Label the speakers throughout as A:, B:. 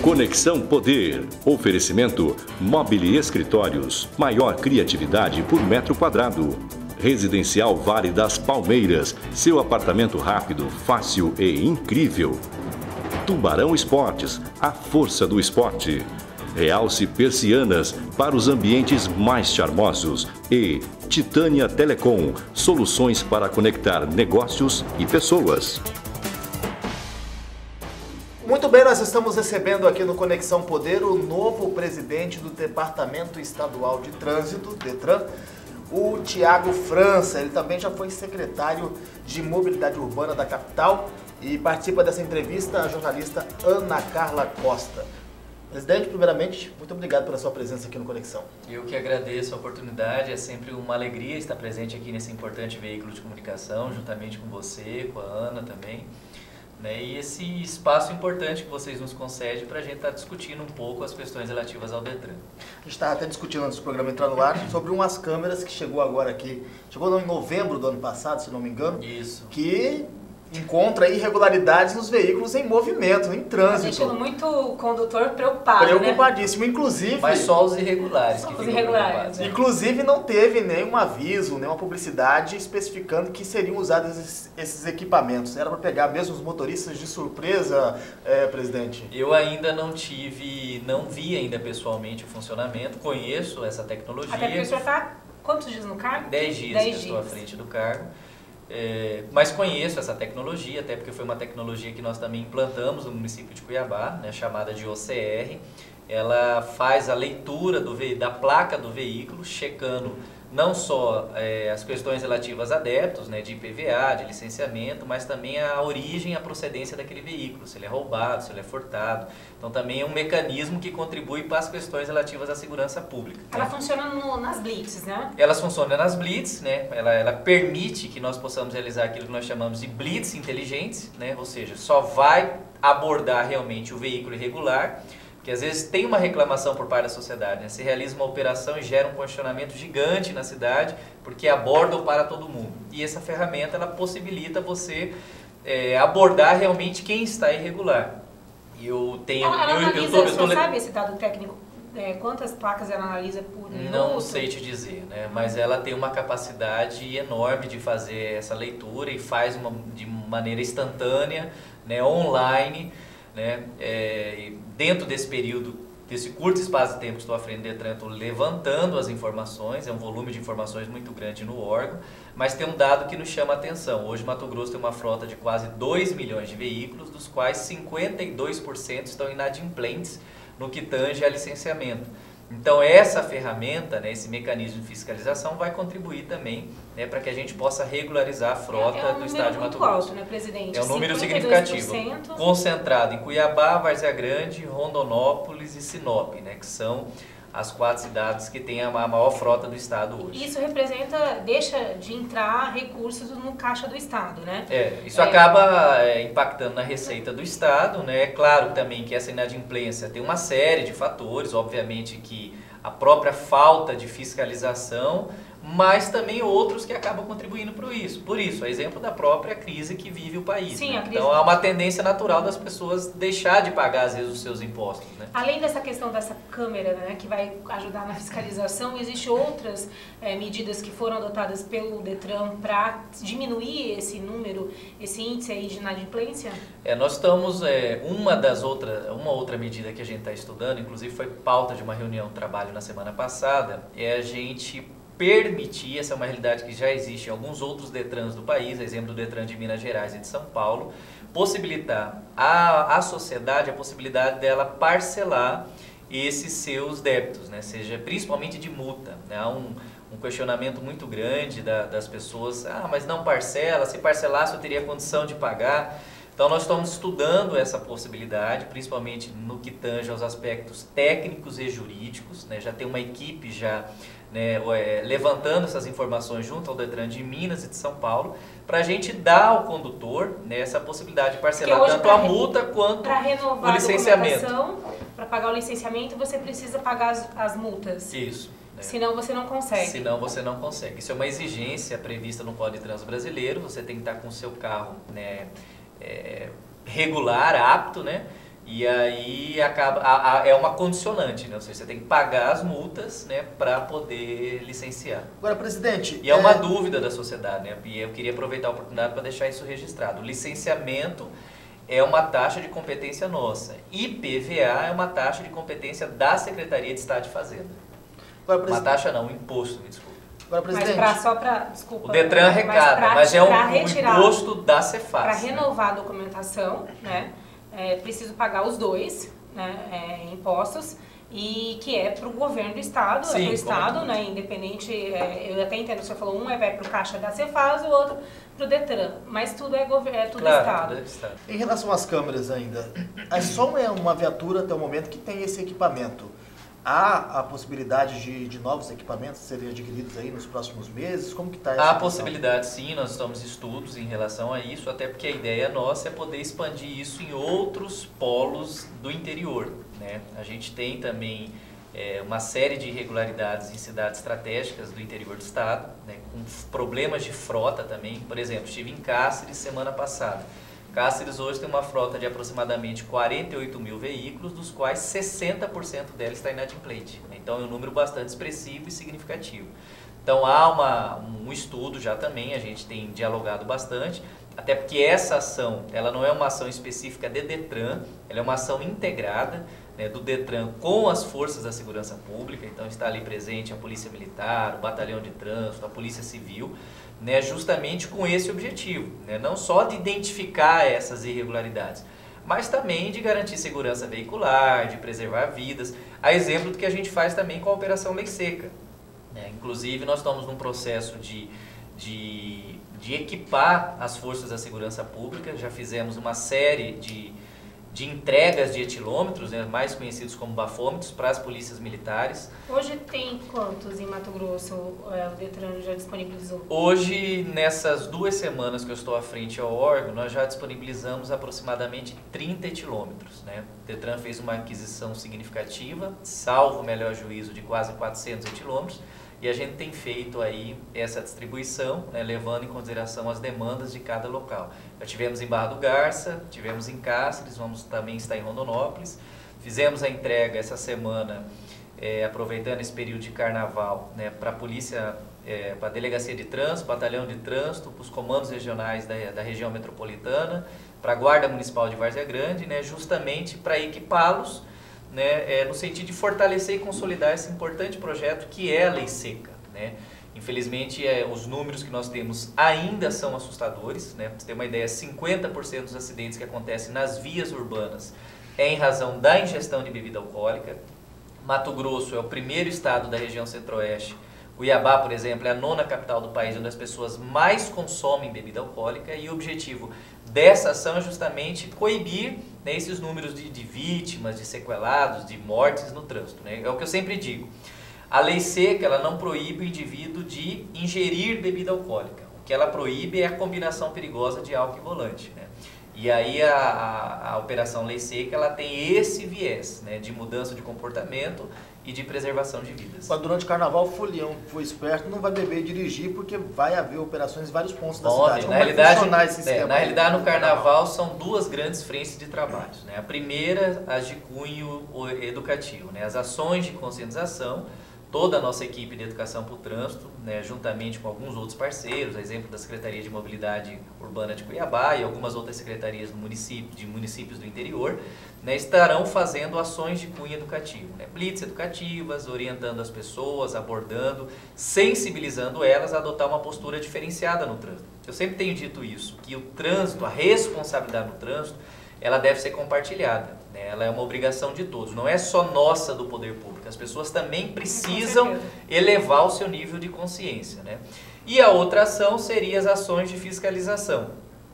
A: Conexão Poder. Oferecimento Mobile Escritórios. Maior criatividade por metro quadrado. Residencial Vale das Palmeiras. Seu apartamento rápido, fácil e incrível. Tubarão Esportes. A força do esporte. Realce Persianas para os ambientes mais charmosos. E Titânia Telecom. Soluções para conectar negócios e pessoas.
B: Muito bem, nós estamos recebendo aqui no Conexão Poder o novo presidente do Departamento Estadual de Trânsito, DETRAN, o Tiago França. Ele também já foi secretário de Mobilidade Urbana da capital e participa dessa entrevista a jornalista Ana Carla Costa. Presidente, primeiramente, muito obrigado pela sua presença aqui no Conexão.
C: Eu que agradeço a oportunidade, é sempre uma alegria estar presente aqui nesse importante veículo de comunicação, juntamente com você, com a Ana também. E esse espaço importante que vocês nos concedem para a gente estar discutindo um pouco as questões relativas ao DETRAN.
B: A gente estava até discutindo antes do programa entrar no ar sobre umas câmeras que chegou agora aqui, chegou em novembro do ano passado, se não me engano.
C: Isso.
B: Que encontra irregularidades nos veículos em movimento, em trânsito.
D: Deixando muito o condutor preocupado,
B: Preocupadíssimo, né? Inclusive...
C: Mas só os irregulares que
D: os
C: ficam
D: irregulares,
C: preocupados.
D: né?
B: Inclusive não teve nenhum aviso, nenhuma publicidade especificando que seriam usados esses equipamentos. Era para pegar mesmo os motoristas de surpresa, presidente?
C: Eu ainda não vi ainda pessoalmente o funcionamento, conheço essa tecnologia.
D: Até porque o senhor está quantos dias no cargo?
C: 10 dias que eu estou à frente do cargo. Mas conheço essa tecnologia, até porque foi uma tecnologia que nós também implantamos no município de Cuiabá, né, chamada de OCR. Ela faz a leitura da placa do veículo, checando não só as questões relativas a débitos, né, de IPVA, de licenciamento, mas também a origem e a procedência daquele veículo, se ele é roubado, se ele é furtado. Então também é um mecanismo que contribui para as questões relativas à segurança pública.
D: Ela
C: né?
D: funciona nas blitz, né?
C: Elas funcionam nas blitz, né? Ela permite que nós possamos realizar aquilo que nós chamamos de blitz inteligentes, né? Ou seja, só vai abordar realmente o veículo irregular, que às vezes tem uma reclamação por parte da sociedade, né? Se realiza uma operação e gera um congestionamento gigante na cidade, porque aborda ou para todo mundo. E essa ferramenta, ela possibilita você abordar realmente quem está irregular.
D: Eu sabe esse dado técnico? Quantas placas ela analisa por minuto?
C: Não sei te dizer, né? Mas ela tem uma capacidade enorme de fazer essa leitura e faz de maneira instantânea, né? Online, né? Dentro desse período, desse curto espaço de tempo que estou à frente do DETRAN, estou levantando as informações, é um volume de informações muito grande no órgão, mas tem um dado que nos chama a atenção. Hoje Mato Grosso tem uma frota de quase 2 milhões de veículos, dos quais 52% estão inadimplentes no que tange a licenciamento. Então essa ferramenta, né, esse mecanismo de fiscalização vai contribuir também, né, para que a gente possa regularizar a frota do estado de Mato Grosso.
D: Alto, né, presidente?
C: É um número significativo, concentrado em Cuiabá, Várzea Grande, Rondonópolis e Sinop, né, que são as 4 cidades que têm a maior frota do estado hoje.
D: Isso deixa de entrar recursos no caixa do estado, né?
C: Isso acaba impactando na receita do estado, né? É claro também que essa inadimplência tem uma série de fatores, obviamente que a própria falta de fiscalização, mas também outros que acabam contribuindo por isso, a exemplo da própria crise que vive o país.
D: Sim,
C: né? Então há uma tendência natural das pessoas deixar de pagar às vezes os seus impostos. Né?
D: Além dessa questão dessa câmera, né, que vai ajudar na fiscalização, existem outras medidas que foram adotadas pelo DETRAN para diminuir esse número, esse índice aí de inadimplência? Nós
C: estamos, uma outra medida que a gente está estudando, inclusive foi pauta de uma reunião de trabalho na semana passada, é a gente permitir, essa é uma realidade que já existe em alguns outros DETRANs do país, exemplo do DETRAN de Minas Gerais e de São Paulo, possibilitar à sociedade a possibilidade dela parcelar esses seus débitos, né? Seja principalmente de multa. Né? Há um questionamento muito grande das pessoas, mas não parcela, se parcelasse eu teria condição de pagar. Então nós estamos estudando essa possibilidade, principalmente no que tange aos aspectos técnicos e jurídicos, né? Já tem uma equipe levantando essas informações junto ao DETRAN de Minas e de São Paulo, para a gente dar ao condutor, né, essa possibilidade de parcelar tanto a multa quanto o licenciamento.
D: Para pagar o licenciamento você precisa pagar as multas.
C: Isso.
D: Senão você não consegue.
C: Senão você não consegue. Isso é uma exigência prevista no Código de Trânsito Brasileiro, você tem que estar com o seu carro, né, regular, apto, né? E aí acaba, é uma condicionante, né? Ou seja, você tem que pagar as multas, né, para poder licenciar.
B: Agora, presidente...
C: E é uma dúvida da sociedade, né? E eu queria aproveitar a oportunidade para deixar isso registrado. O licenciamento é uma taxa de competência nossa. IPVA é uma taxa de competência da Secretaria de Estado de Fazenda.
B: Agora,
C: Uma taxa não, um imposto, me desculpa.
B: Agora, presidente...
D: Desculpa.
C: O Detran arrecada, mas é um imposto da Cefaz.
D: Para renovar a documentação, né, é preciso pagar os dois, né, impostos, e que é para o governo do Estado,
C: Sim,
D: é para o Estado, né, independente, eu até entendo, o senhor falou, um vai para o caixa da Cefaz, o outro para o Detran, mas tudo é tudo Estado.
C: Tudo é Estado.
B: Em relação às câmeras ainda, é só uma viatura até o momento que tem esse equipamento. Há a possibilidade de novos equipamentos serem adquiridos aí nos próximos meses? Como que está essa
C: Há
B: situação?
C: possibilidade, sim, nós estamos em estudos em relação a isso, até porque a ideia nossa é poder expandir isso em outros polos do interior, né? A gente tem também uma série de irregularidades em cidades estratégicas do interior do estado, né, com problemas de frota também. Por exemplo, estive em Cáceres semana passada. Cáceres hoje tem uma frota de aproximadamente 48 mil veículos, dos quais 60% dela está inadimplente. Então é um número bastante expressivo e significativo. Então há um estudo já também, a gente tem dialogado bastante, até porque essa ação, ela não é uma ação específica de Detran, ela é uma ação integrada, né, do Detran com as forças da segurança pública. Então está ali presente a Polícia Militar, o Batalhão de Trânsito, a Polícia Civil, né, justamente com esse objetivo, né, não só de identificar essas irregularidades, mas também de garantir segurança veicular, de preservar vidas, a exemplo do que a gente faz também com a Operação Lei Seca. Inclusive, nós estamos num processo de equipar as forças da segurança pública, já fizemos uma série de entregas de etilômetros, né, mais conhecidos como bafômetros, para as polícias militares.
D: Hoje tem quantos em Mato Grosso o Detran já disponibilizou?
C: Hoje, nessas 2 semanas que eu estou à frente ao órgão, nós já disponibilizamos aproximadamente 30 etilômetros, né? O Detran fez uma aquisição significativa, salvo o melhor juízo, de quase 400 etilômetros, e a gente tem feito aí essa distribuição, né, levando em consideração as demandas de cada local. Já tivemos em Barra do Garça, tivemos em Cáceres, vamos também estar em Rondonópolis. Fizemos a entrega essa semana, aproveitando esse período de carnaval, né, para a polícia, para a Delegacia de Trânsito, Batalhão de Trânsito, para os comandos regionais da região metropolitana, para a Guarda Municipal de Várzea Grande, né, justamente para equipá-los, né, no sentido de fortalecer e consolidar esse importante projeto que é a Lei Seca, né? Infelizmente, os números que nós temos ainda são assustadores, né? Para você ter uma ideia, 50% dos acidentes que acontecem nas vias urbanas é em razão da ingestão de bebida alcoólica. Mato Grosso é o primeiro estado da região centro-oeste. Cuiabá, por exemplo, é a 9ª capital do país onde as pessoas mais consomem bebida alcoólica, e o objetivo dessa ação é justamente coibir, né, esses números de vítimas, de sequelados, de mortes no trânsito, né? É o que eu sempre digo. A Lei Seca, ela não proíbe o indivíduo de ingerir bebida alcoólica. O que ela proíbe é a combinação perigosa de álcool e volante, né? E aí a Operação Lei Seca, ela tem esse viés, né, de mudança de comportamento e de preservação de vidas.
B: Mas durante o carnaval, o folião que foi esperto não vai beber e dirigir, porque vai haver operações em vários pontos da cidade. Como vai funcionar esse esquema?
C: Na realidade, no carnaval são 2 grandes frentes de trabalho, né? A primeira, as de cunho educativo, né? As ações de conscientização. Toda a nossa equipe de educação para o trânsito, né, juntamente com alguns outros parceiros, a exemplo da Secretaria de Mobilidade Urbana de Cuiabá e algumas outras secretarias de municípios do interior, né, estarão fazendo ações de cunho educativo, né, blitz educativas, orientando as pessoas, abordando, sensibilizando elas a adotar uma postura diferenciada no trânsito. Eu sempre tenho dito isso, que o trânsito, a responsabilidade no trânsito, ela deve ser compartilhada, né? Ela é uma obrigação de todos, não é só nossa do poder público. As pessoas também precisam elevar o seu nível de consciência, né? E a outra ação seria as ações de fiscalização,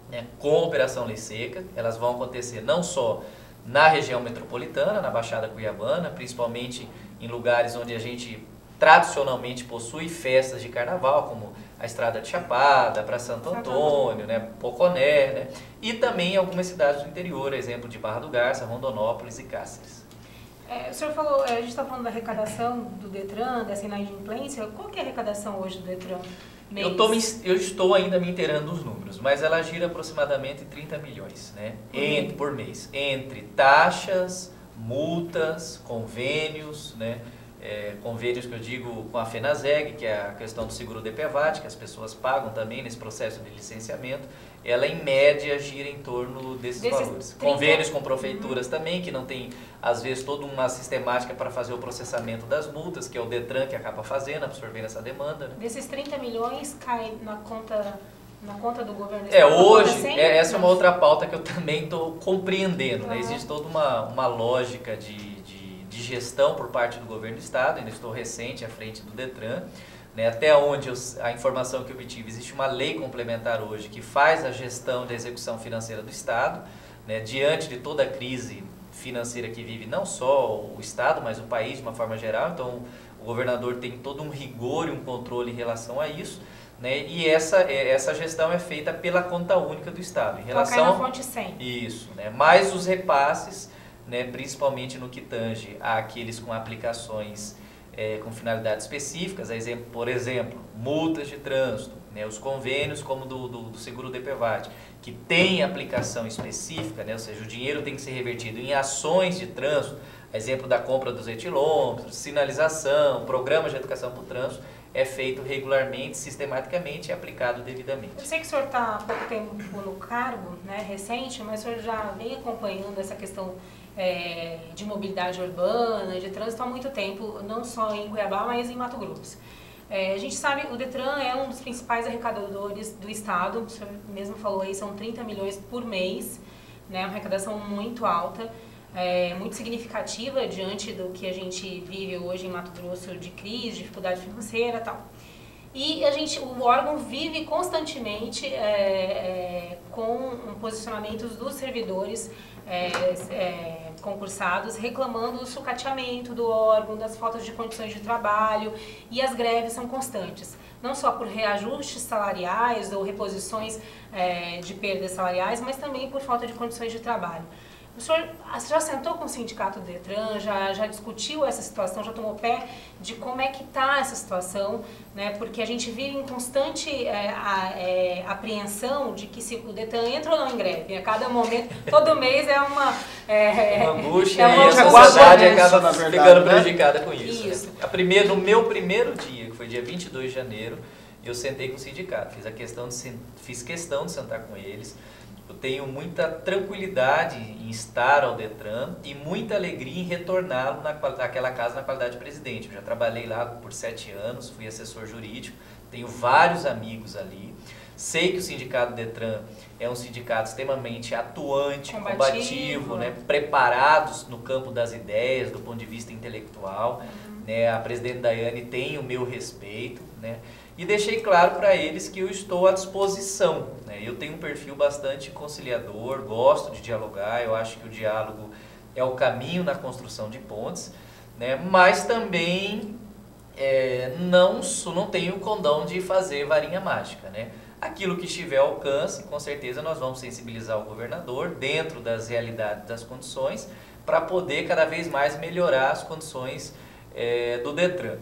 C: né? Com a Operação Lei Seca, elas vão acontecer não só na região metropolitana, na Baixada Cuiabana, principalmente em lugares onde a gente tradicionalmente possui festas de carnaval, como a Estrada de Chapada, para Santo Antônio, né, Poconé, né, e também em algumas cidades do interior, exemplo de Barra do Garça, Rondonópolis e Cáceres.
D: O senhor falou, a gente está falando da arrecadação do Detran, dessa inadimplência. Qual que é a arrecadação hoje do Detran? mês?
C: Eu estou ainda me inteirando dos números, mas ela gira aproximadamente 30 milhões, né? Por mês. Entre taxas, multas, convênios, né? Convênios que eu digo com a FENASEG, que é a questão do seguro DPVAT, que as pessoas pagam também nesse processo de licenciamento, ela em média gira em torno desses valores.
D: 30...
C: Convênios com prefeituras também, que não tem às vezes toda uma sistemática para fazer o processamento das multas, que é o DETRAN que acaba fazendo, absorvendo essa demanda. Né?
D: Desses 30 milhões cai na conta do governo?
C: Hoje, essa é uma outra pauta que eu também estou compreendendo. Né? Existe toda uma lógica de gestão por parte do governo do estado, ainda estou recente à frente do DETRAN, né? Até onde a informação que eu obtive, existe uma lei complementar hoje que faz a gestão da execução financeira do estado, né? Diante de toda a crise financeira que vive não só o estado, mas o país de uma forma geral, então o governador tem todo um rigor e um controle em relação a isso, né? E essa gestão é feita pela conta única do estado. Em relação
D: cai na fonte 100.
C: Isso, né? Mais os repasses, né, principalmente no que tange àqueles com aplicações com finalidades específicas, por exemplo, multas de trânsito, né, os convênios como do seguro DPVAT, que tem aplicação específica, né, ou seja, o dinheiro tem que ser revertido em ações de trânsito, exemplo da compra dos etilômetros, sinalização, programas de educação para o trânsito, é feito regularmente, sistematicamente e aplicado devidamente.
D: Eu sei que o senhor está há pouco tempo no cargo, né, recente, mas o senhor já vem acompanhando essa questão de mobilidade urbana, de trânsito há muito tempo, não só em Cuiabá, mas em Mato Grosso. A gente sabe que o DETRAN é um dos principais arrecadadores do estado, o senhor mesmo falou aí, são 30 milhões por mês, né, uma arrecadação muito alta, muito significativa diante do que a gente vive hoje em Mato Grosso de crise, dificuldade financeira e tal. E o órgão vive constantemente com posicionamentos dos servidores concursados reclamando do sucateamento do órgão, das faltas de condições de trabalho, e as greves são constantes. Não só por reajustes salariais ou reposições de perdas salariais, mas também por falta de condições de trabalho. O senhor já sentou com o sindicato do DETRAN, já discutiu essa situação, já tomou pé de como é que está essa situação, né? Porque a gente vive em constante apreensão de que se o DETRAN entra ou não em greve, a cada momento, todo mês é uma
C: angústia, e a sociedade acaba ficando prejudicada com isso. Né? No meu primeiro dia, que foi dia 22 de janeiro, eu sentei com o sindicato, fiz questão de sentar com eles. Eu tenho muita tranquilidade em estar ao DETRAN e muita alegria em retorná-lo naquela casa na qualidade de presidente. Eu já trabalhei lá por 7 anos, fui assessor jurídico, tenho vários amigos ali. Sei que o sindicato DETRAN é um sindicato extremamente atuante, combativo, né, preparados no campo das ideias, do ponto de vista intelectual. Né, a presidente Daiane tem o meu respeito, né? E deixei claro para eles que eu estou à disposição. Né? Eu tenho um perfil bastante conciliador, gosto de dialogar, eu acho que o diálogo é o caminho na construção de pontes, né? Mas também não tenho o condão de fazer varinha mágica. Né? Aquilo que estiver ao alcance, com certeza nós vamos sensibilizar o governador dentro das realidades, das condições, para poder cada vez mais melhorar as condições do DETRAN.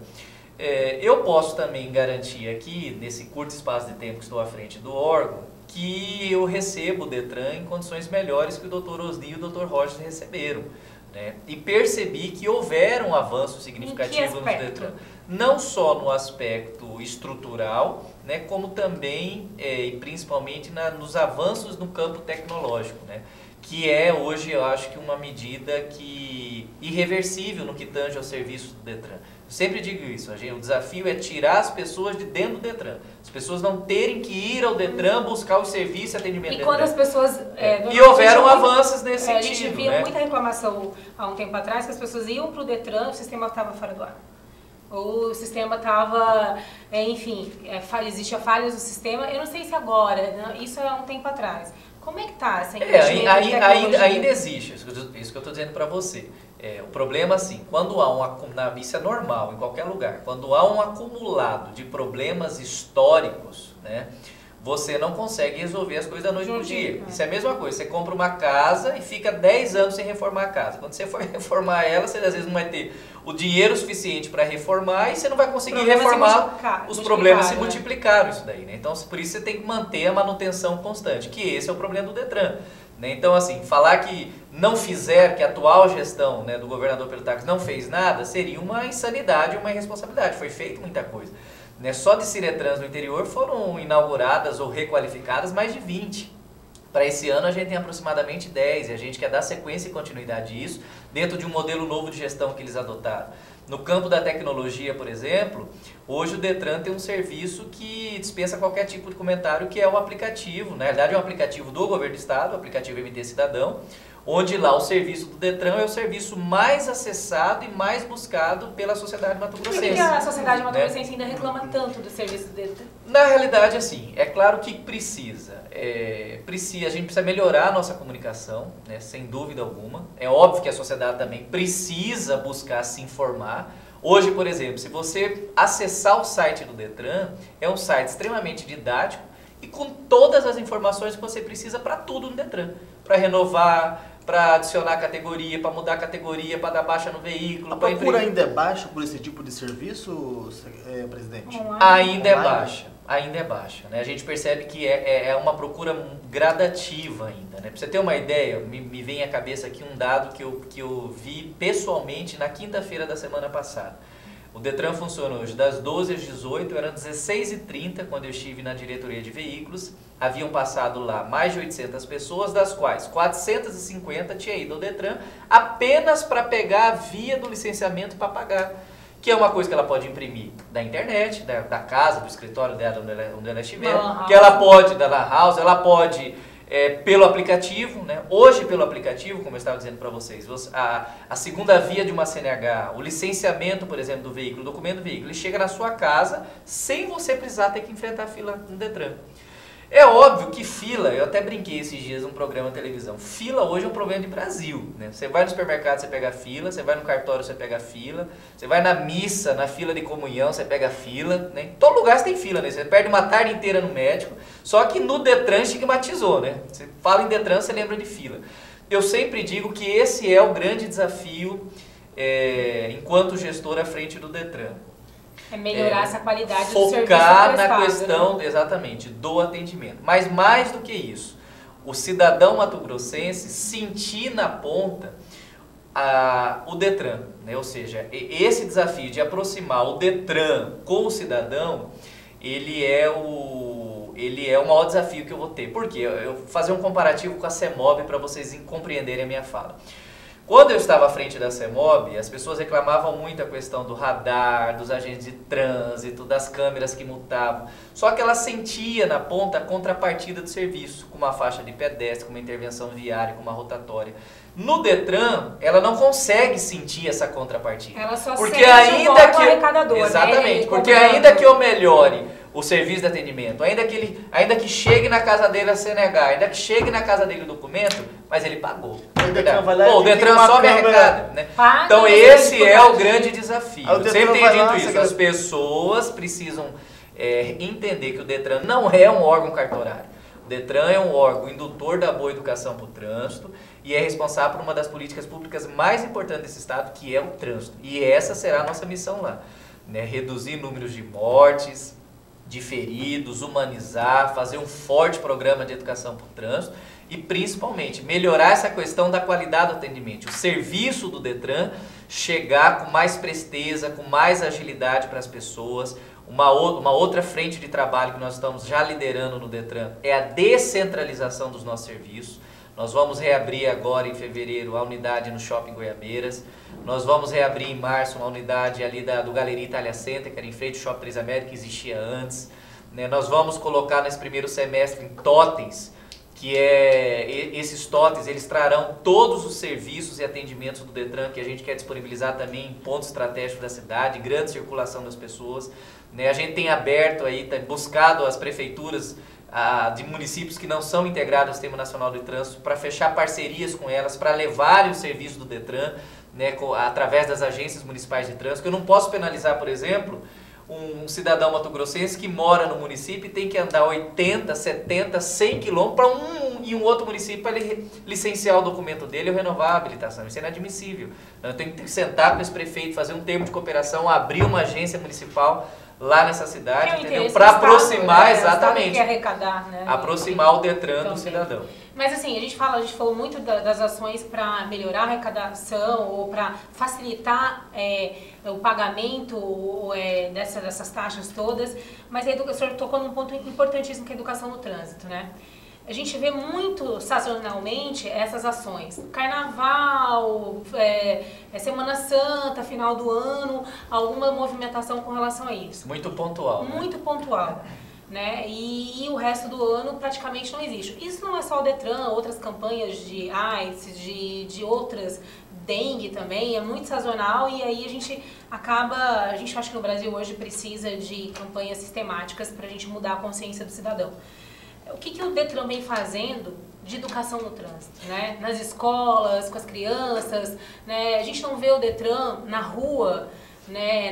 C: Eu posso também garantir aqui, nesse curto espaço de tempo que estou à frente do órgão, que eu recebo o DETRAN em condições melhores que o Dr. Osni e o Dr. Roger receberam. Né? E percebi que houveram avanços significativos no DETRAN. Não só no aspecto estrutural, né, como também e principalmente nos avanços no campo tecnológico. Né? Que hoje, eu acho que uma medida irreversível no que tange ao serviço do DETRAN. Eu sempre digo isso, o desafio é tirar as pessoas de dentro do DETRAN. As pessoas não terem que ir ao DETRAN buscar o serviço e atendimento do DETRAN.
D: E quando as pessoas...
C: e houveram avanços nesse sentido.
D: A gente via muita reclamação há um tempo atrás que as pessoas iam para o DETRAN, o sistema estava fora do ar. Ou o sistema estava, existia falhas no sistema. Eu não sei se agora, né? Isso é há um tempo atrás. Como é que está essa investimento
C: ainda existe, isso que eu estou dizendo para você. O problema, assim, quando há isso é normal em qualquer lugar, quando há um acumulado de problemas históricos, né, você não consegue resolver as coisas da noite pro dia. Isso é a mesma coisa, você compra uma casa e fica 10 anos sem reformar a casa. Quando você for reformar ela, você às vezes não vai ter o dinheiro suficiente para reformar e você não vai conseguir reformar. Os problemas se multiplicaram isso daí, né? Então, por isso você tem que manter a manutenção constante, que esse é o problema do Detran. Né? Então, assim, falar que não fizer, que a atual gestão, né, do governador Pedro Taques não fez nada, seria uma insanidade, uma irresponsabilidade. Foi feito muita coisa. Né? Só de Ciretrans no interior foram inauguradas ou requalificadas mais de 20. Para esse ano a gente tem aproximadamente 10 e a gente quer dar sequência e continuidade disso dentro de um modelo novo de gestão que eles adotaram. No campo da tecnologia, por exemplo, hoje o Detran tem um serviço que dispensa qualquer tipo de comentário, que é um aplicativo, na verdade é um aplicativo do governo do estado, o aplicativo MT Cidadão, onde lá o serviço do Detran é o serviço mais acessado e mais buscado pela sociedade mato-grossense.
D: Por que a sociedade mato-grossense ainda reclama tanto do serviço do Detran?
C: Na realidade, assim, é claro que precisa. A gente precisa melhorar a nossa comunicação, né, sem dúvida alguma. É óbvio que a sociedade também precisa buscar se informar. Hoje, por exemplo, se você acessar o site do Detran, é um site extremamente didático e com todas as informações que você precisa para tudo no Detran. Para renovar, para adicionar categoria, para mudar a categoria, para dar baixa no veículo.
B: A procura ainda é baixa por esse tipo de serviço, presidente?
C: Ainda é baixa. Ainda é baixa. Né? A gente percebe que é uma procura gradativa ainda. Né? Para você ter uma ideia, me vem à cabeça aqui um dado que eu vi pessoalmente na quinta-feira da semana passada. O Detran funciona hoje das 12 às 18, eram 16h30 quando eu estive na diretoria de veículos. Haviam passado lá mais de 800 pessoas, das quais 450 tinha ido ao Detran apenas para pegar a via do licenciamento para pagar. Que é uma coisa que ela pode imprimir da internet, da casa, do escritório dela, onde ela estiver. Que ela pode, da La House, ela pode pelo aplicativo, né? Hoje pelo aplicativo, como eu estava dizendo para vocês, a segunda via de uma CNH, o licenciamento, por exemplo, do veículo, o documento do veículo, ele chega na sua casa sem você precisar ter que enfrentar a fila no Detran. É óbvio que fila, eu até brinquei esses dias num programa de televisão, fila hoje é um problema de Brasil, né? Você vai no supermercado, você pega fila, você vai no cartório, você pega fila, você vai na missa, na fila de comunhão, você pega fila, né? Em todo lugar você tem fila, né? Você perde uma tarde inteira no médico, só que no Detran estigmatizou, né? Você fala em Detran, você lembra de fila. Eu sempre digo que esse é o grande desafio enquanto gestor à frente do Detran.
D: É melhorar essa qualidade do serviço
C: focar na
D: prestado,
C: questão,
D: né?
C: exatamente, do atendimento. Mas mais do que isso, o cidadão mato-grossense sentir na ponta o Detran, né? Ou seja, esse desafio de aproximar o Detran com o cidadão, ele é o maior desafio que eu vou ter. Por quê? Eu vou fazer um comparativo com a CEMOB para vocês compreenderem a minha fala. Quando eu estava à frente da CEMOB, as pessoas reclamavam muito a questão do radar, dos agentes de trânsito, das câmeras que multavam. Só que ela sentia na ponta a contrapartida do serviço, com uma faixa de pedestre, com uma intervenção viária, com uma rotatória. No Detran, ela não consegue sentir essa contrapartida.
D: Ela só
C: porque
D: sente
C: ainda
D: o órgão
C: que
D: arrecadador,
C: exatamente,
D: né?
C: porque ainda que eu melhore o serviço de atendimento, ainda que chegue na casa dele a CNH, ainda que chegue na casa dele o documento, mas ele pagou. O Detran só me arrecada, né? Então esse é o grande desafio. Eu sempre tenho dito isso, as pessoas precisam entender que o Detran não é um órgão cartorário. O Detran é um órgão indutor da boa educação para o trânsito e é responsável por uma das políticas públicas mais importantes desse estado, que é o trânsito. E essa será a nossa missão lá, né? Reduzir números de mortes, de feridos, humanizar, fazer um forte programa de educação para o trânsito e principalmente melhorar essa questão da qualidade do atendimento. O serviço do Detran chegar com mais presteza, com mais agilidade para as pessoas. Uma outra frente de trabalho que nós estamos já liderando no Detran é a descentralização dos nossos serviços. Nós vamos reabrir agora em fevereiro a unidade no Shopping Goiabeiras. Nós vamos reabrir em março uma unidade ali do Galeria Itália Center, que era em frente ao Shopping Três Américas, que existia antes. Nós vamos colocar nesse primeiro semestre em totens, que esses totens, eles trarão todos os serviços e atendimentos do Detran, que a gente quer disponibilizar também em pontos estratégicos da cidade, grande circulação das pessoas. A gente tem aberto aí, tem buscado as prefeituras de municípios que não são integrados ao Sistema Nacional de Trânsito para fechar parcerias com elas, para levarem o serviço do Detran, né, através das agências municipais de trânsito. Eu não posso penalizar, por exemplo, um cidadão mato-grossense que mora no município e tem que andar 80, 70, 100 quilômetros para em um outro município para ele licenciar o documento dele ou renovar a habilitação. Isso é inadmissível. Eu tenho que sentar com esse prefeito, fazer um termo de cooperação, abrir uma agência municipal lá nessa cidade, entendeu? Para aproximar, exatamente,
D: arrecadar, né?
C: Aproximar o Detran do cidadão.
D: Mas assim, a gente falou muito das ações para melhorar a arrecadação ou para facilitar o pagamento dessas taxas todas, mas o senhor tocou num ponto importantíssimo que é a educação no trânsito, né? A gente vê muito sazonalmente essas ações. Carnaval, Semana Santa, final do ano, alguma movimentação com relação a isso.
C: Muito pontual.
D: Muito pontual. Né? E o resto do ano praticamente não existe. Isso não é só o Detran, outras campanhas de AIDS, de outras, dengue também, é muito sazonal e aí a gente acha que no Brasil hoje precisa de campanhas sistemáticas para a gente mudar a consciência do cidadão. O que o Detran vem fazendo de educação no trânsito, né? Nas escolas, com as crianças, né? A gente não vê o Detran na rua, né?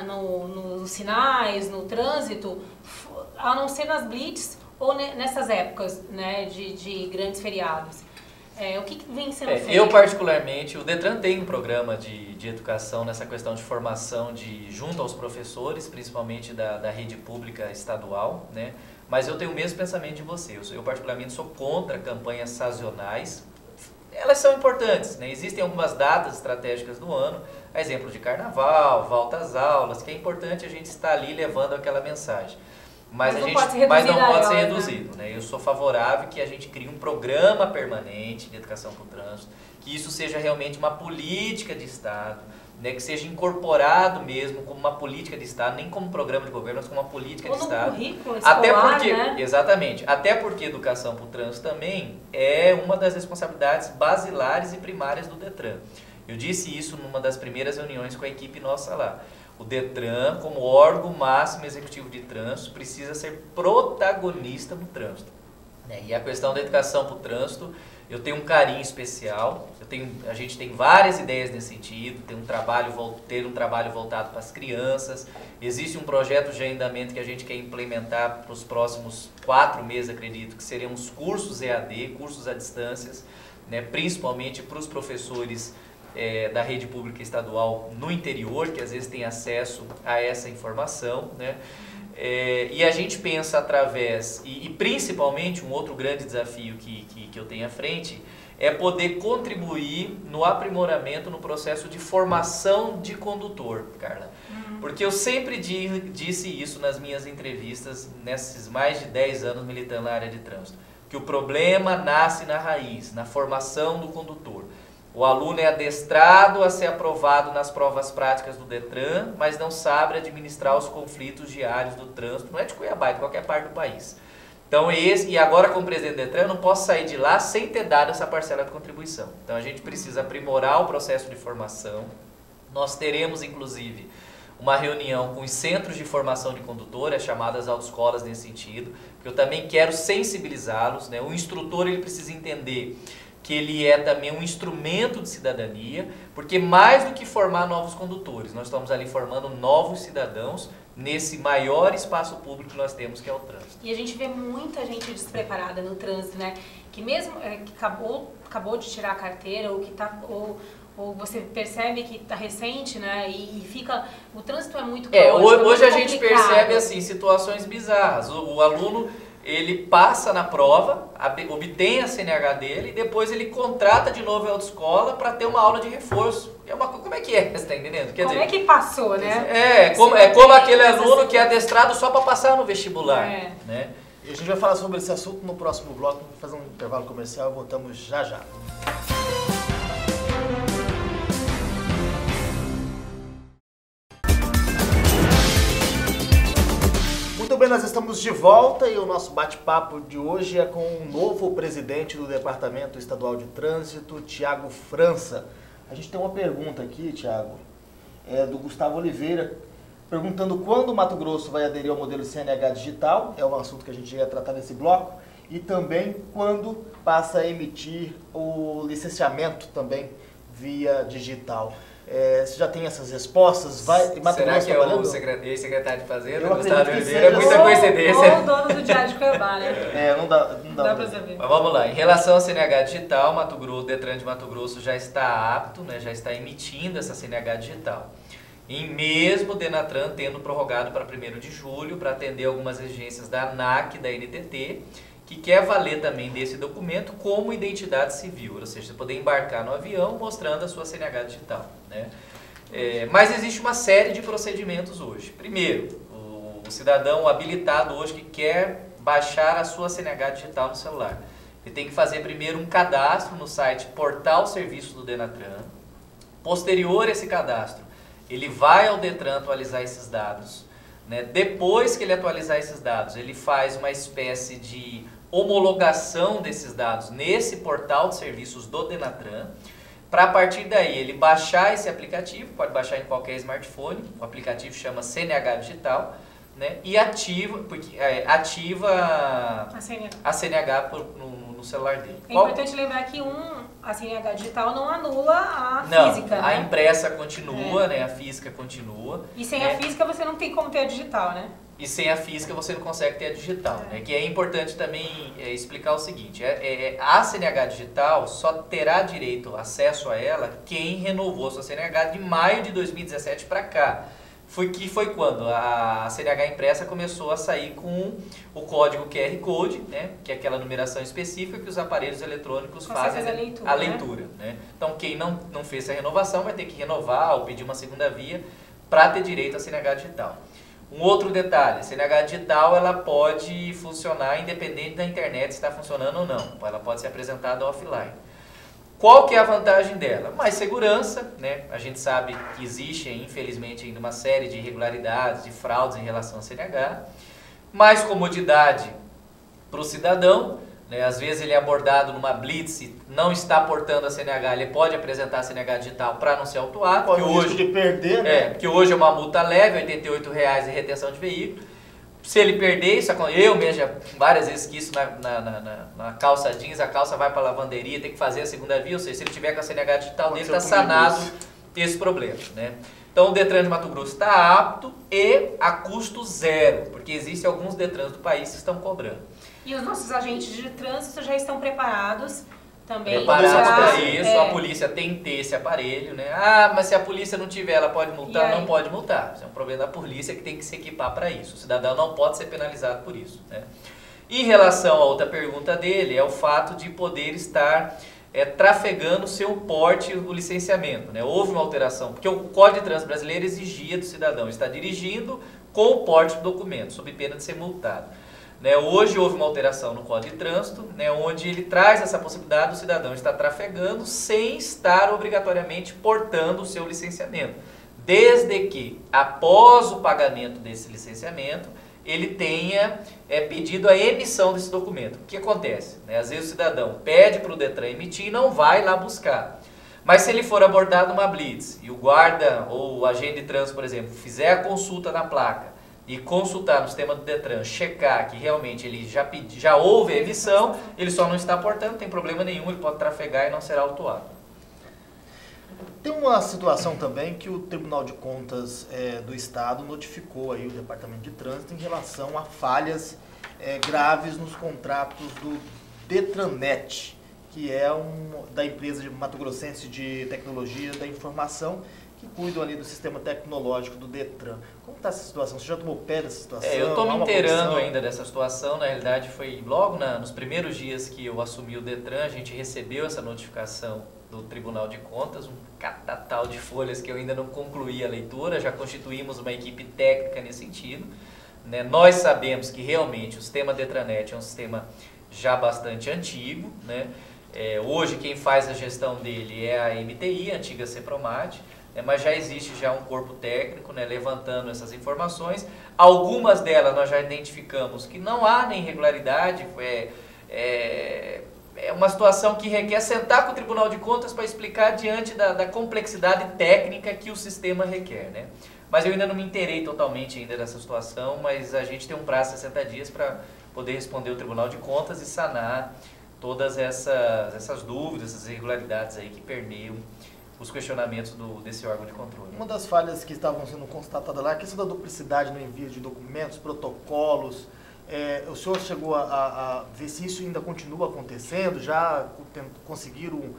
D: Nos sinais, no trânsito, a não ser nas blitz ou nessas épocas, né? de grandes feriados. O que vem sendo feito?
C: Eu particularmente, o Detran tem um programa de educação nessa questão de formação junto aos professores, principalmente da rede pública estadual, né? Mas eu tenho o mesmo pensamento de você. Eu particularmente sou contra campanhas sazonais. Elas são importantes, né? Existem algumas datas estratégicas do ano, a exemplo de carnaval, volta às aulas, que é importante a gente estar ali levando aquela mensagem. Mas não pode ser reduzido, né? Eu sou favorável que a gente crie um programa permanente de educação para o trânsito, que isso seja realmente uma política de Estado, né, que seja incorporado mesmo como uma política de Estado, nem como programa de governo, mas como uma política de Estado.
D: Currículo escolar,
C: né? Exatamente. Até porque educação para o trânsito também é uma das responsabilidades basilares e primárias do Detran. Eu disse isso numa das primeiras reuniões com a equipe nossa lá. O Detran, como órgão máximo executivo de trânsito, precisa ser protagonista no trânsito. E a questão da educação para o trânsito, eu tenho um carinho especial, a gente tem várias ideias nesse sentido, ter um trabalho voltado para as crianças, existe um projeto de agendamento que a gente quer implementar para os próximos 4 meses, acredito, que seriam os cursos EAD, cursos à distância, né, principalmente para os professores da rede pública estadual no interior, que às vezes tem acesso a essa informação, né? E a gente pensa através, e principalmente um outro grande desafio que eu tenho à frente, é poder contribuir no aprimoramento no processo de formação de condutor, Carla. Porque eu sempre disse isso nas minhas entrevistas, nesses mais de 10 anos militando na área de trânsito, que o problema nasce na raiz, na formação do condutor. O aluno é adestrado a ser aprovado nas provas práticas do Detran, mas não sabe administrar os conflitos diários do trânsito, não é de Cuiabá, é de qualquer parte do país. Então, e agora como presidente do Detran, eu não posso sair de lá sem ter dado essa parcela de contribuição. Então, a gente precisa aprimorar o processo de formação. Nós teremos, inclusive, uma reunião com os centros de formação de condutor, as chamadas autoescolas nesse sentido, porque eu também quero sensibilizá-los, né? O instrutor ele precisa entender que ele é também um instrumento de cidadania, porque mais do que formar novos condutores, nós estamos ali formando novos cidadãos nesse maior espaço público que nós temos, que é o trânsito.
D: E a gente vê muita gente despreparada no trânsito, né? Que mesmo que acabou de tirar a carteira, ou você percebe que está recente, né? E fica... O trânsito é muito caótico,
C: hoje a gente percebe assim, situações bizarras. O aluno... ele passa na prova, obtém a CNH dele e depois ele contrata de novo a autoescola para ter uma aula de reforço. Como é que é? Você está entendendo?
D: Como é que passou, né?
C: É como aquele aluno que é adestrado só para passar no vestibular. Né?
B: E a gente vai falar sobre esse assunto no próximo bloco. Vamos fazer um intervalo comercial e voltamos já já. Muito bem, nós estamos de volta e o nosso bate-papo de hoje é com o novo presidente do Departamento Estadual de Trânsito, Tiago França. A gente tem uma pergunta aqui, Tiago, do Gustavo Oliveira, perguntando quando o Mato Grosso vai aderir ao modelo CNH digital, é um assunto que a gente ia tratar nesse bloco, e também quando passa a emitir o licenciamento também via digital. Você já tem essas respostas?
C: Será que é o secretário de Fazenda,
B: Gustavo
C: Oliveira? É muita coincidência.
D: Ou o dono do Diário de Cuiabá, né?
B: Não dá
D: pra saber.
C: Mas vamos lá. Em relação à CNH digital, o Detran de Mato Grosso já está apto, né, já está emitindo essa CNH digital. E mesmo o Denatran tendo prorrogado para 1º de julho para atender algumas exigências da ANAC e da NTT, que quer valer também desse documento como identidade civil, ou seja, você poder embarcar no avião mostrando a sua CNH digital, né? Mas existe uma série de procedimentos hoje. Primeiro, o cidadão habilitado hoje que quer baixar a sua CNH digital no celular, ele tem que fazer primeiro um cadastro no site Portal Serviços do Denatran. Posterior a esse cadastro, ele vai ao Detran atualizar esses dados, né? Depois que ele atualizar esses dados, ele faz uma espécie de homologação desses dados nesse portal de serviços do Denatran, para a partir daí ele baixar esse aplicativo, pode baixar em qualquer smartphone, o aplicativo chama CNH Digital, né? E ativa a CNH no celular dele.
D: É importante lembrar que a CNH digital não anula a física,
C: a
D: né?
C: impressa continua, né? A física continua.
D: E sem a física você não tem como ter a digital, né?
C: E sem a física você não consegue ter a digital, né? Que é importante também explicar o seguinte, a CNH digital só terá direito, acesso a ela, quem renovou sua CNH de maio de 2017 para cá. Foi quando a CNH impressa começou a sair com o código QR Code, né? Que é aquela numeração específica que os aparelhos eletrônicos fazem a leitura. Né? Então quem não fez essa renovação vai ter que renovar ou pedir uma segunda via para ter direito à CNH digital. Um outro detalhe, a CNH digital ela pode funcionar independente da internet se está funcionando ou não. Ela pode ser apresentada offline. Qual que é a vantagem dela? Mais segurança, né? A gente sabe que existe, infelizmente, ainda uma série de irregularidades, de fraudes em relação à CNH. Mais comodidade para o cidadão, né? Às vezes ele é abordado numa blitz, não está portando a CNH, ele pode apresentar a CNH digital para não ser autuado.
B: Corre o risco de perder, né?
C: Porque hoje é uma multa leve, R$ 88,00 em retenção de veículo. Se ele perder, eu mesmo já várias vezes que isso na calça jeans, a calça vai para a lavanderia, tem que fazer a segunda via, ou seja, se ele tiver com a CNH digital dele, está sanado esse problema, né? Então o Detran de Mato Grosso está apto e a custo zero, porque existem alguns Detrans do país que estão cobrando.
D: E os nossos agentes de trânsito já estão preparados também.
C: Preparados para isso, a polícia tem que ter esse aparelho, né? Ah, mas se a polícia não tiver, ela pode multar? Não pode multar. Isso é um problema da polícia que tem que se equipar para isso. O cidadão não pode ser penalizado por isso, né? Em relação a outra pergunta dele, é o fato de poder estar trafegando sem o porte e o licenciamento, né? Houve uma alteração, porque o Código de Trânsito Brasileiro exigia do cidadão estar dirigindo com o porte do documento, sob pena de ser multado. Hoje houve uma alteração no Código de Trânsito, onde ele traz essa possibilidade do cidadão estar trafegando sem estar obrigatoriamente portando o seu licenciamento, desde que, após o pagamento desse licenciamento, ele tenha pedido a emissão desse documento. O que acontece? Às vezes o cidadão pede para o Detran emitir e não vai lá buscar. Mas se ele for abordado numa blitz e o guarda ou o agente de trânsito, por exemplo, fizer a consulta na placa, e consultar no sistema do Detran, checar que realmente ele já houve a emissão, ele só não está portando, não tem problema nenhum, ele pode trafegar e não será autuado.
B: Tem uma situação também que o Tribunal de Contas do Estado notificou aí o Departamento de Trânsito em relação a falhas graves nos contratos do Detranet, que é da empresa de Mato Grossense de Tecnologia da Informação, que cuidam ali do sistema tecnológico do Detran. Como está essa situação? Você já tomou pé dessa situação?
C: Eu estou me inteirando ainda dessa situação. Na realidade, foi logo nos primeiros dias que eu assumi o Detran, a gente recebeu essa notificação do Tribunal de Contas, um catatal de folhas que eu ainda não concluí a leitura, já constituímos uma equipe técnica nesse sentido. Nós sabemos que realmente o sistema Detranet é um sistema já bastante antigo. Hoje quem faz a gestão dele é a MTI, a antiga Cepromat, mas já existe já um corpo técnico levantando essas informações. Algumas delas nós já identificamos que não há nem irregularidade, é uma situação que requer sentar com o Tribunal de Contas para explicar diante da complexidade técnica que o sistema requer. Mas eu ainda não me inteirei totalmente ainda dessa situação, mas a gente tem um prazo de 60 dias para poder responder ao Tribunal de Contas e sanar todas essas dúvidas, essas irregularidades aí que permeiam os questionamentos desse órgão de controle.
B: Uma das falhas que estavam sendo constatadas lá é a questão da duplicidade no envio de documentos, protocolos. O senhor chegou a ver se isso ainda continua acontecendo? Já conseguiram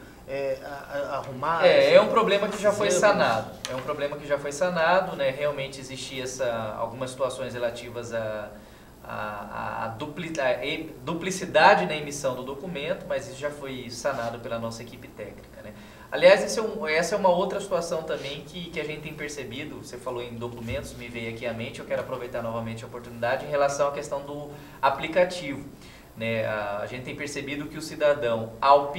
B: arrumar?
C: É um problema que já foi sanado. É um problema que já foi sanado, né? Realmente existia algumas situações relativas a duplicidade na emissão do documento, mas isso já foi sanado pela nossa equipe técnica, né? Aliás, essa é uma outra situação também que a gente tem percebido. Você falou em documentos, me veio aqui à mente, eu quero aproveitar novamente a oportunidade em relação à questão do aplicativo, né? A gente tem percebido que o cidadão, ao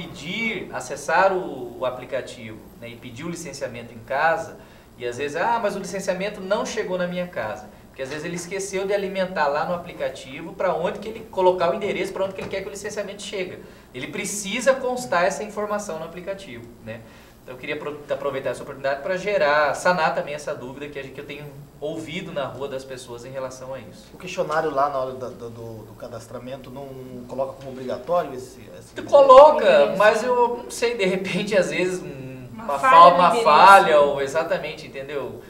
C: acessar o aplicativo, né, e pedir o licenciamento em casa, e às vezes, mas o licenciamento não chegou na minha casa. Porque às vezes ele esqueceu de alimentar lá no aplicativo para onde que ele colocar o endereço, para onde que ele quer que o licenciamento chegue. Ele precisa constar essa informação no aplicativo, né? Então eu queria aproveitar essa oportunidade para sanar também essa dúvida que eu tenho ouvido na rua das pessoas em relação a isso.
B: O questionário lá na hora do cadastramento não coloca como obrigatório esse
C: Coloca, mas eu não sei, de repente às vezes uma falha ou exatamente, entendeu?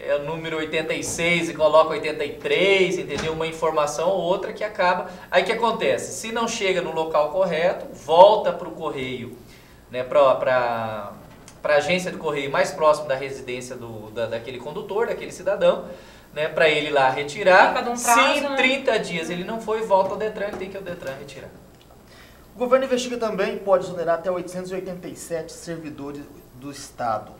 C: É o número 86 e coloca 83, entendeu? Uma informação ou outra que acaba... Aí o que acontece? Se não chega no local correto, volta para o correio, né? Para a agência do correio mais próximo da residência daquele condutor, daquele cidadão, né? Para ele lá retirar. Se em 30 dias ele não foi, volta ao Detran, ele tem que ir ao Detran retirar.
B: O governo investiga também, pode exonerar até 887 servidores do Estado.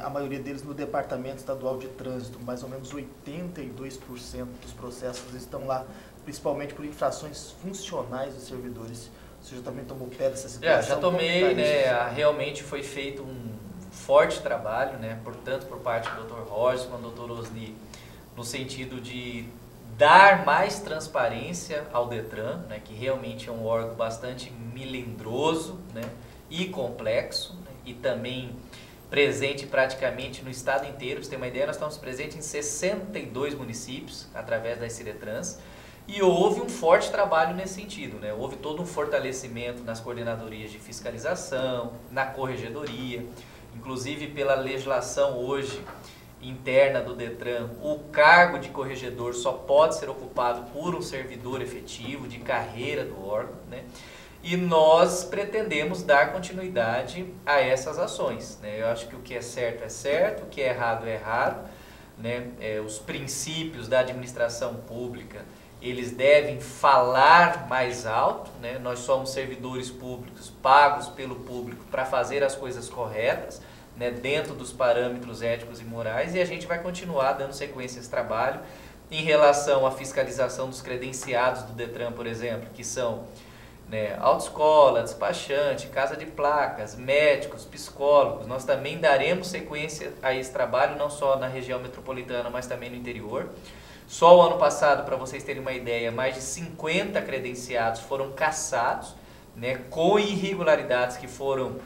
B: A maioria deles no Departamento Estadual de Trânsito, mais ou menos 82% dos processos estão lá, principalmente por infrações funcionais dos servidores. O senhor também tomou pé dessa situação?
C: Já tomei, né? Realmente foi feito um forte trabalho, né? Portanto, por parte do Dr. Rogers com o Dr. Osni, no sentido de dar mais transparência ao Detran, né? Que realmente é um órgão bastante melindroso, né? E complexo, né? E também presente praticamente no estado inteiro. Pra você ter uma ideia, nós estamos presentes em 62 municípios através das Ciretrans e houve um forte trabalho nesse sentido, né? Houve todo um fortalecimento nas coordenadorias de fiscalização, na corregedoria, inclusive pela legislação hoje interna do Detran, o cargo de corregedor só pode ser ocupado por um servidor efetivo de carreira do órgão, né? E nós pretendemos dar continuidade a essas ações, né? Eu acho que o que é certo, o que é errado, né? Os princípios da administração pública, eles devem falar mais alto, né? Nós somos servidores públicos, pagos pelo público para fazer as coisas corretas, né? Dentro dos parâmetros éticos e morais, e a gente vai continuar dando sequência a esse trabalho em relação à fiscalização dos credenciados do Detran, por exemplo, que são... né, autoescola, despachante, casa de placas, médicos, psicólogos. Nós também daremos sequência a esse trabalho, não só na região metropolitana, mas também no interior. Só o ano passado, para vocês terem uma ideia, mais de 50 credenciados foram cassados, né, com irregularidades que foram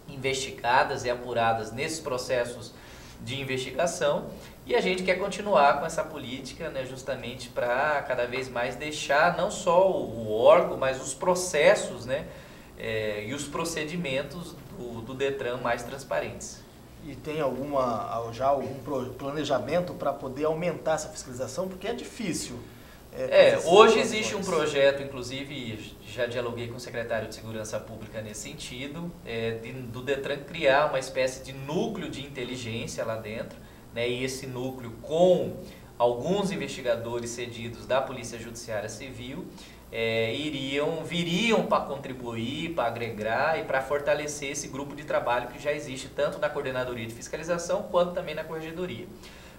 C: investigadas e apuradas nesses processos de investigação. E a gente quer continuar com essa política, né, justamente para cada vez mais deixar não só o órgão, mas os processos, né, e os procedimentos do Detran mais transparentes.
B: E tem algum planejamento para poder aumentar essa fiscalização? Porque é difícil.
C: Hoje existe um projeto, inclusive já dialoguei com o secretário de Segurança Pública nesse sentido, do Detran criar uma espécie de núcleo de inteligência lá dentro, né, e esse núcleo com alguns investigadores cedidos da Polícia Judiciária Civil viriam para contribuir, para agregar e para fortalecer esse grupo de trabalho que já existe tanto na Coordenadoria de Fiscalização quanto também na Corregedoria.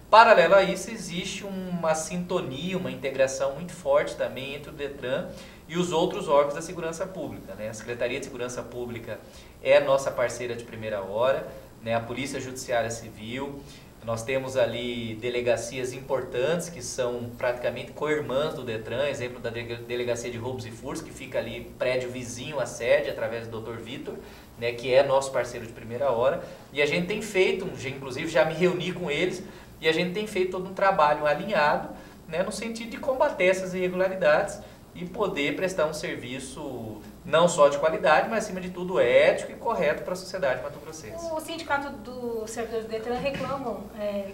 C: Paralelo a isso, existe uma sintonia, uma integração muito forte também entre o Detran e os outros órgãos da segurança pública, né? A Secretaria de Segurança Pública é nossa parceira de primeira hora, né? A Polícia Judiciária Civil. Nós temos ali delegacias importantes que são praticamente co-irmãs do Detran, exemplo da Delegacia de Roubos e Furtos, que fica ali prédio vizinho à sede, através do Dr. Vitor, né, que é nosso parceiro de primeira hora. E a gente tem feito, inclusive já me reuni com eles, e a gente tem feito todo um trabalho alinhado, né, no sentido de combater essas irregularidades e poder prestar um serviço não só de qualidade, mas acima de tudo ético e correto para a sociedade mato-grossense.
D: O sindicato dos servidores do DETRAN reclamam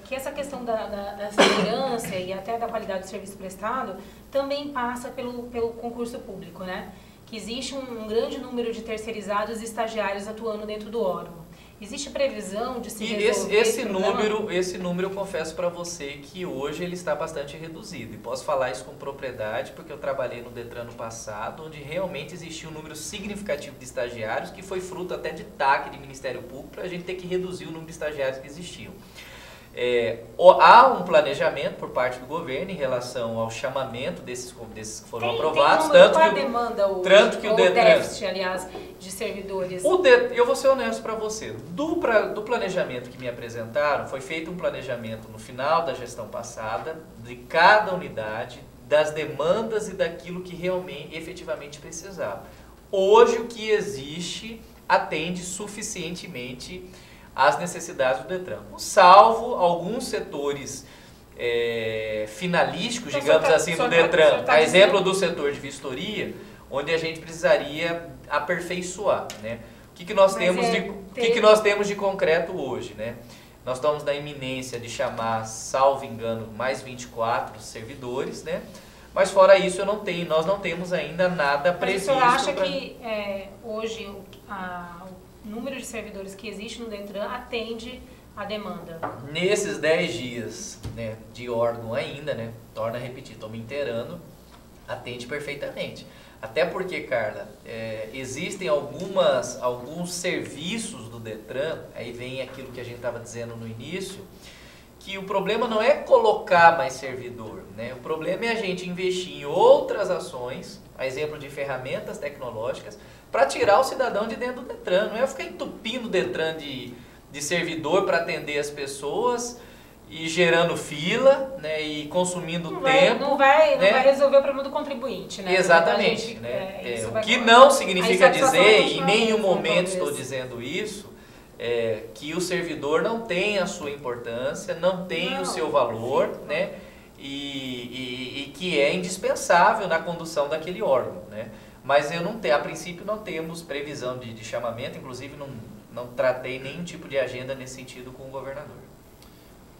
D: que essa questão da segurança e até da qualidade do serviço prestado também passa pelo concurso público, né? Que existe um grande número de terceirizados e estagiários atuando dentro do órgão. Existe previsão de se resolver
C: esse número eu confesso para você que hoje ele está bastante reduzido. E posso falar isso com propriedade porque eu trabalhei no DETRAN no passado, onde realmente existia um número significativo de estagiários, que foi fruto até de TAC de Ministério Público, para a gente ter que reduzir o número de estagiários que existiam. Há um planejamento por parte do governo em relação ao chamamento desses que foram aprovados.
D: Tanto que o déficit, aliás, de servidores.
C: Eu vou ser honesto para você. Do planejamento que me apresentaram, foi feito um planejamento no final da gestão passada, de cada unidade, das demandas e daquilo que realmente, efetivamente precisava. Hoje, o que existe atende suficientemente as necessidades do DETRAN, salvo alguns setores finalísticos, digamos assim, do DETRAN, a exemplo do setor de vistoria, onde a gente precisaria aperfeiçoar, né? O que nós temos de concreto hoje, né? Nós estamos na iminência de chamar, salvo engano, mais 24 servidores, né? Mas fora isso nós não temos ainda nada previsto.
D: Mas o senhor acha que hoje o número de servidores que existe no DETRAN atende à demanda?
C: Nesses 10 dias, né, de órgão ainda, né, torna a repetir, estou me inteirando, atende perfeitamente. Até porque, Carla, existem alguns serviços do DETRAN, aí vem aquilo que a gente estava dizendo no início, que o problema não é colocar mais servidor, né? O problema é a gente investir em outras ações, a exemplo de ferramentas tecnológicas, para tirar o cidadão de dentro do DETRAN. Não é ficar entupindo o DETRAN de servidor para atender as pessoas e gerando fila, né, e consumindo tempo.
D: Não vai resolver o problema do contribuinte, né?
C: Exatamente. O que não significa dizer, e em nenhum momento estou dizendo isso, que o servidor não tem a sua importância, não tem o seu valor, né, e que é indispensável na condução daquele órgão, né? Mas a princípio não temos previsão de chamamento, inclusive não tratei nenhum tipo de agenda nesse sentido com o governador.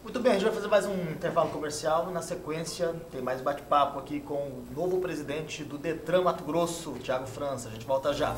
B: Muito bem, a gente vai fazer mais um intervalo comercial e na sequência tem mais bate-papo aqui com o novo presidente do DETRAN Mato Grosso, Thiago França. A gente volta já.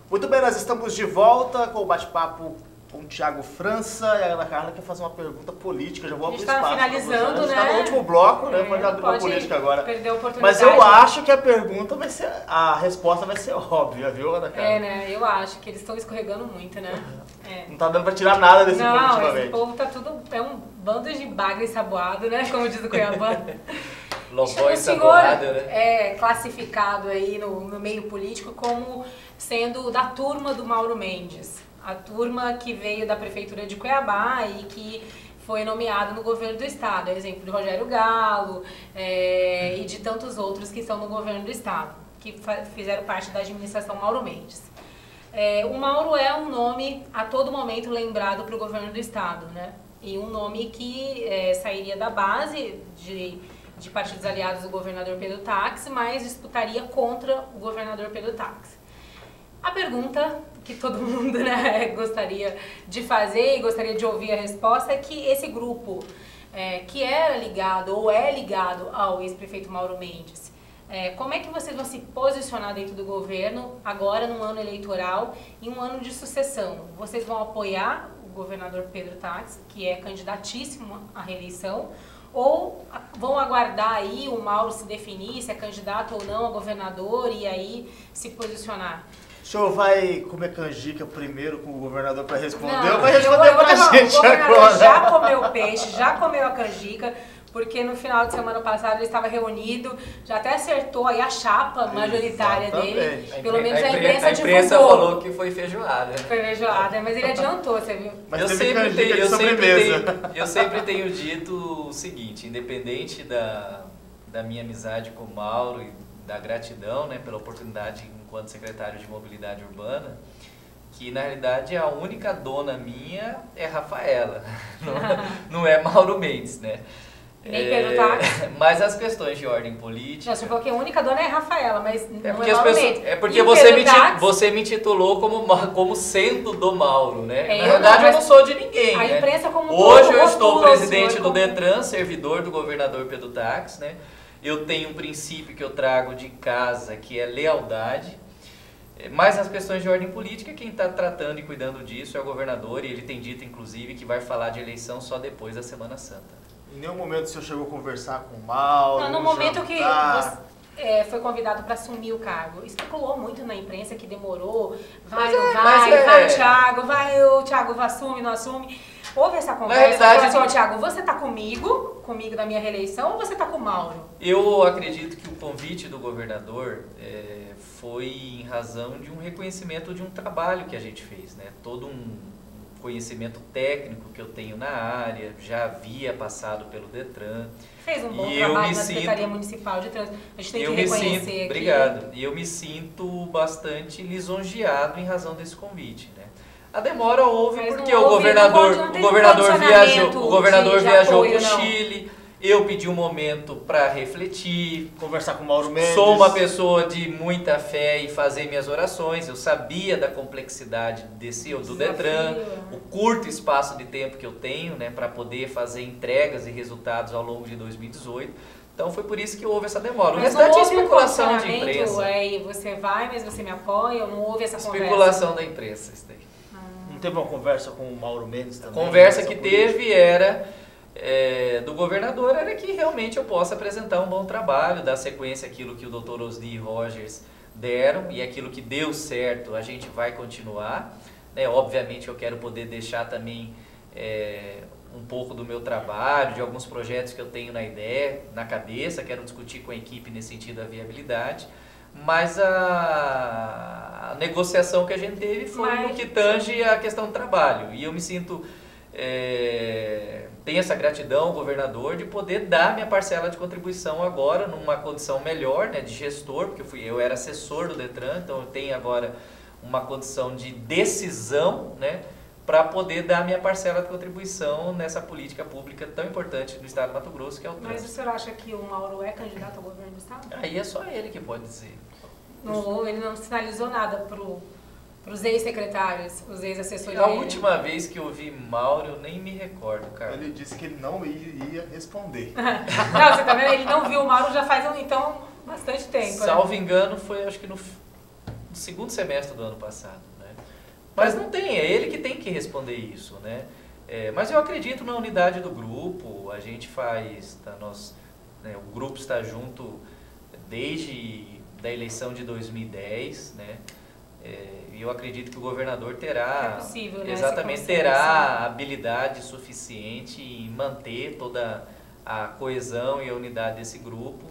B: Muito bem, nós estamos de volta com o bate-papo com o Thiago França e a Ana Carla quer fazer uma pergunta política. Já vou abrir espaço.
D: A gente está finalizando, né?
B: A gente está no último bloco, né? Pode abrir uma política agora.
D: Perder a oportunidade.
B: Mas eu acho que a resposta vai ser óbvia, viu, Ana Carla?
D: Né? Eu acho que eles estão escorregando muito, né?
B: Não tá dando pra tirar nada desse povo ultimamente.
D: Esse povo tá tudo... É um bando de bagre ensaboado, né? Como diz o Cuiabá.
C: Lobó ensaboado, né?
D: É classificado aí no meio político como sendo da turma do Mauro Mendes. A turma que veio da Prefeitura de Cuiabá e que foi nomeado no governo do estado. É exemplo de Rogério Galo e de tantos outros que estão no governo do estado, que fizeram parte da administração Mauro Mendes. O Mauro é um nome a todo momento lembrado para o governo do estado, né? E um nome que sairia da base de partidos aliados do governador Pedro Táxi, mas disputaria contra o governador Pedro Táxi. A pergunta que todo mundo, né, gostaria de fazer e gostaria de ouvir a resposta é que esse grupo que era ligado ou é ligado ao ex-prefeito Mauro Mendes, como é que vocês vão se posicionar dentro do governo agora num ano eleitoral e um ano de sucessão? Vocês vão apoiar o governador Pedro Táxi, que é candidatíssimo à reeleição, ou vão aguardar aí o Mauro se definir se é candidato ou não a governador e aí se posicionar?
B: O senhor vai comer canjica primeiro com o governador para responder
D: não,
B: ou vai responder pra gente agora?
D: Já comeu peixe, já comeu a canjica, porque no final de semana passada ele estava reunido, já até acertou aí a chapa majoritária dele. Pelo menos a imprensa divulgou.
C: A imprensa falou que foi feijoada.
D: Foi feijoada, mas ele adiantou, você viu?
B: Mas
C: eu sempre tenho dito o seguinte, independente da minha amizade com o Mauro e da gratidão, né, pela oportunidade enquanto secretário de Mobilidade Urbana, que na realidade a única dona minha é Rafaela, não é Mauro Mendes, né?
D: Nem Pedro Táxi.
C: Mas as questões de ordem política...
D: Não, você falou que a única dona é Rafaela, mas não é
C: porque
D: Mauro Mendes.
C: É porque você me titulou como sendo do Mauro, né? Na verdade eu não sou de ninguém,
D: a imprensa como
C: hoje eu estou presidente do Detran, servidor do governador Pedro Táxi, né? Eu tenho um princípio que eu trago de casa, que é lealdade. Mas as questões de ordem política, quem está tratando e cuidando disso é o governador, e ele tem dito, inclusive, que vai falar de eleição só depois da Semana Santa.
B: Em nenhum momento o senhor chegou a conversar com o Mauro?
D: Não, no momento que você foi convidado para assumir o cargo, especulou muito na imprensa que demorou, vai o Thiago assume, não assume. Houve essa conversa, Thiago, você está comigo da minha reeleição, ou você está com o Mauro?
C: Eu acredito que o convite do governador foi em razão de um reconhecimento de um trabalho que a gente fez, né? Todo um conhecimento técnico que eu tenho na área, já havia passado pelo Detran.
D: Fez um bom trabalho na Secretaria Municipal de Trânsito, a gente tem que reconhecer aqui.
C: Obrigado. E eu me sinto bastante lisonjeado em razão desse convite, né? A demora houve porque o governador viajou para o Chile. Eu pedi um momento para refletir,
B: conversar com o Mauro Mendes.
C: Sou uma pessoa de muita fé e fazer minhas orações. Eu sabia da complexidade do Detran, o curto espaço de tempo que eu tenho, né, para poder fazer entregas e resultados ao longo de 2018. Então foi por isso que houve essa demora.
D: Mas não houve especulação de imprensa. Aí você vai, mas você me apoia, ou não houve essa conversa?
C: Especulação da imprensa, isso daí.
B: Não teve uma conversa com o Mauro Mendes também?
C: A conversa que teve era... do governador era que realmente eu possa apresentar um bom trabalho, dar sequência àquilo que o Dr. Osni e Rogers deram, e aquilo que deu certo a gente vai continuar, né? Obviamente eu quero poder deixar também um pouco do meu trabalho, de alguns projetos que eu tenho na cabeça, quero discutir com a equipe nesse sentido da viabilidade, mas a negociação que a gente teve foi no que tange a questão do trabalho, e eu me sinto... tenho essa gratidão ao governador de poder dar minha parcela de contribuição agora numa condição melhor, né, de gestor, porque eu era assessor do Detran, então eu tenho agora uma condição de decisão, né, para poder dar minha parcela de contribuição nessa política pública tão importante do estado do Mato Grosso, que é o trânsito.
D: Mas o senhor acha que o Mauro é candidato ao governo do estado?
C: Aí é só ele que pode dizer.
D: Ele não sinalizou nada para os ex-secretários, os ex-assessores.
C: A última vez que eu vi Mauro, eu nem me recordo, cara.
B: Ele disse que ele não ia responder.
D: Não, você tá vendo? Ele não viu o Mauro já faz, bastante tempo.
C: Salvo engano, foi acho que no segundo semestre do ano passado, né? Mas não tem, é ele que tem que responder isso, né? Mas eu acredito na unidade do grupo, a gente faz, o grupo está junto desde a eleição de 2010, né? E eu acredito que o governador terá, terá habilidade suficiente em manter toda a coesão e a unidade desse grupo,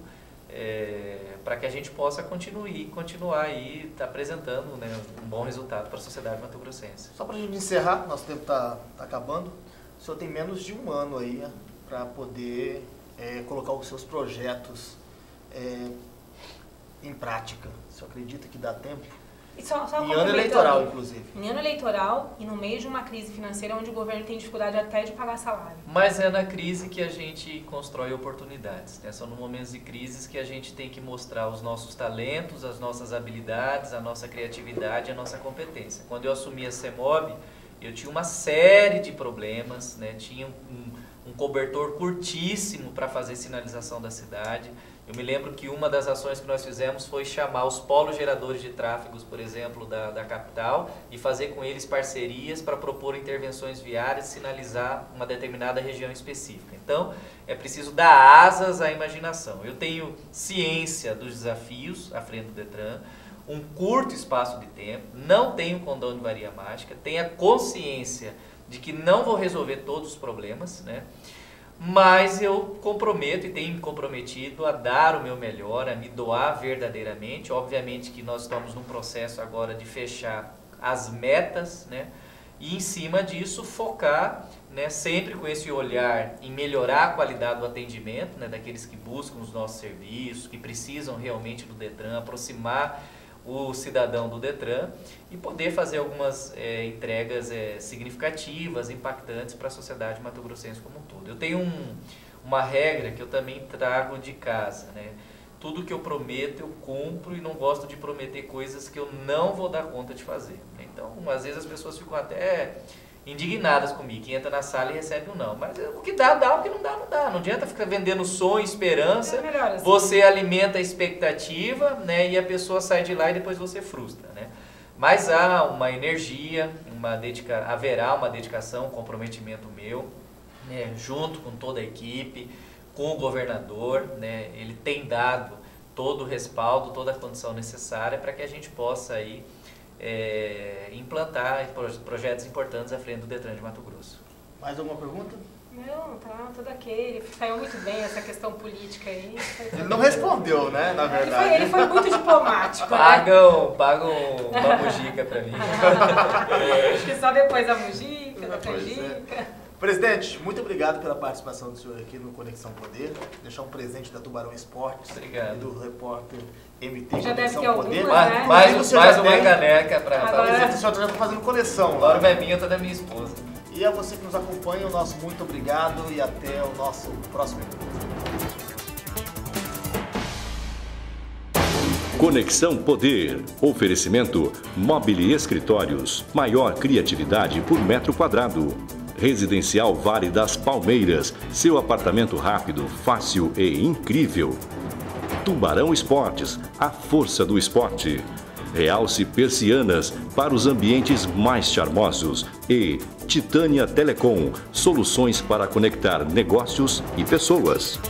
C: para que a gente possa continuar aí apresentando, né, um bom resultado para a sociedade mato-grossense.
B: Só para a gente encerrar, nosso tempo está acabando, o senhor tem menos de um ano aí para poder colocar os seus projetos em prática. O senhor acredita que dá tempo? Em ano eleitoral, inclusive.
D: Em ano eleitoral e no meio de uma crise financeira onde o governo tem dificuldade até de pagar salário.
C: Mas é na crise que a gente constrói oportunidades, né? São nos momentos de crises que a gente tem que mostrar os nossos talentos, as nossas habilidades, a nossa criatividade, a nossa competência. Quando eu assumi a CEMOB, eu tinha uma série de problemas, né? Tinha um cobertor curtíssimo para fazer sinalização da cidade. Eu me lembro que uma das ações que nós fizemos foi chamar os polos geradores de tráfegos, por exemplo, da capital e fazer com eles parcerias para propor intervenções viárias e sinalizar uma determinada região específica. Então, é preciso dar asas à imaginação. Eu tenho ciência dos desafios à frente do Detran, um curto espaço de tempo, não tenho condão de varia mágica, tenho a consciência de que não vou resolver todos os problemas, né? Mas eu comprometo e tenho me comprometido a dar o meu melhor, a me doar verdadeiramente. Obviamente que nós estamos num processo agora de fechar as metas, né? E em cima disso focar, né, sempre com esse olhar em melhorar a qualidade do atendimento, né, daqueles que buscam os nossos serviços, que precisam realmente do Detran, aproximar o cidadão do Detran e poder fazer algumas entregas significativas, impactantes para a sociedade mato-grossense como um todo. Eu tenho uma regra que eu também trago de casa, né? Tudo que eu prometo eu cumpro e não gosto de prometer coisas que eu não vou dar conta de fazer. Então, às vezes as pessoas ficam até indignadas comigo, que entra na sala e recebe um não. Mas o que dá, dá, o que não dá, não dá. Não adianta ficar vendendo sonho, esperança,
D: assim.
C: você alimenta a expectativa, né, e a pessoa sai de lá e depois você frustra, né? Mas há uma energia, haverá uma dedicação, um comprometimento meu, né, junto com toda a equipe, com o governador, né, ele tem dado todo o respaldo, toda a condição necessária para que a gente possa aí, implantar projetos importantes à frente do Detran de Mato Grosso.
B: Mais alguma pergunta?
D: Não, tá tudo ok. Ele saiu muito bem essa questão política aí.
B: Ele não respondeu, né, na verdade.
D: Ele foi muito diplomático.
C: Pagam uma mujica para mim.
D: Acho que só depois a mujica, da canjica.
B: Presidente, muito obrigado pela participação do senhor aqui no Conexão Poder. Deixar um presente da Tubarão Esportes.
C: Obrigado.
B: E do repórter MT
D: Já deve
B: Conexão
D: ter
B: Poder.
D: algumas, né?
C: Mais uma caneca para
B: Presidente, o senhor já está fazendo coleção.
C: Agora não é minha, tá da minha esposa.
B: E a você que nos acompanha, o nosso muito obrigado e até o nosso próximo encontro.
A: Conexão Poder. Oferecimento Mobile Escritórios. Maior criatividade por metro quadrado. Residencial Vale das Palmeiras. Seu apartamento rápido, fácil e incrível. Tubarão Esportes. A força do esporte. Realce Persianas para os ambientes mais charmosos. E Titânia Telecom. Soluções para conectar negócios e pessoas.